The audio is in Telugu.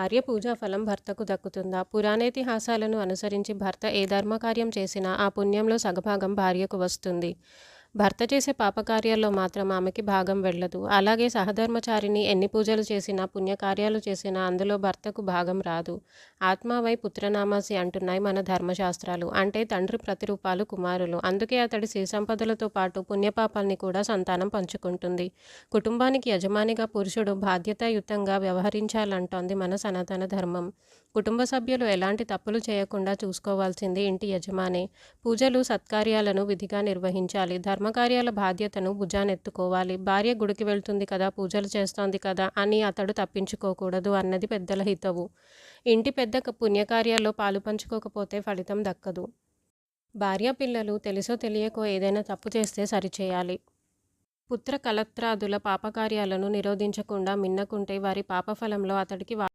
భార్య పూజా ఫలం భర్తకు దక్కుతుందా? పురాణేతిహాసాలను అనుసరించి భర్త ఏ ధర్మకార్యం చేసినా ఆ పుణ్యంలో సగభాగం భార్యకు వస్తుంది. భర్త చేసే పాపకార్యాల్లో మాత్రం ఆమెకి భాగం వెళ్ళదు. అలాగే సహధర్మచారిణి ఎన్ని పూజలు చేసినా, పుణ్యకార్యాలు చేసినా అందులో భర్తకు భాగం రాదు. ఆత్మావై పుత్రనామాసి అంటున్నాయి మన ధర్మశాస్త్రాలు. అంటే తండ్రి ప్రతిరూపాలు కుమారులు. అందుకే అతడి సిరి సంపదలతో పాటు పుణ్యపాపాల్ని కూడా సంతానం పంచుకుంటుంది. కుటుంబానికి యజమానిగా పురుషుడు బాధ్యతాయుతంగా వ్యవహరించాలంటోంది మన సనాతన ధర్మం. కుటుంబ సభ్యులు ఎలాంటి తప్పులు చేయకుండా చూసుకోవాల్సింది ఇంటి యజమానే. పూజలు, సత్కార్యాలను విధిగా నిర్వహించాలి. ధర్మకార్యాల బాధ్యతను భుజానెత్తుకోవాలి. భార్య గుడికి వెళ్తుంది కదా, పూజలు చేస్తోంది కదా అని అతడు తప్పించుకోకూడదు అన్నది పెద్దల హితవు. ఇంటి పెద్ద పుణ్యకార్యాల్లో పాలు పంచుకోకపోతే ఫలితం దక్కదు. భార్య పిల్లలు తెలుసో తెలియకో ఏదైనా తప్పు చేస్తే సరిచేయాలి. పుత్ర కళత్రాదుల పాపకార్యాలను నిరోధించకుండా మిన్నకుంటే వారి పాపఫలంలో అతడికి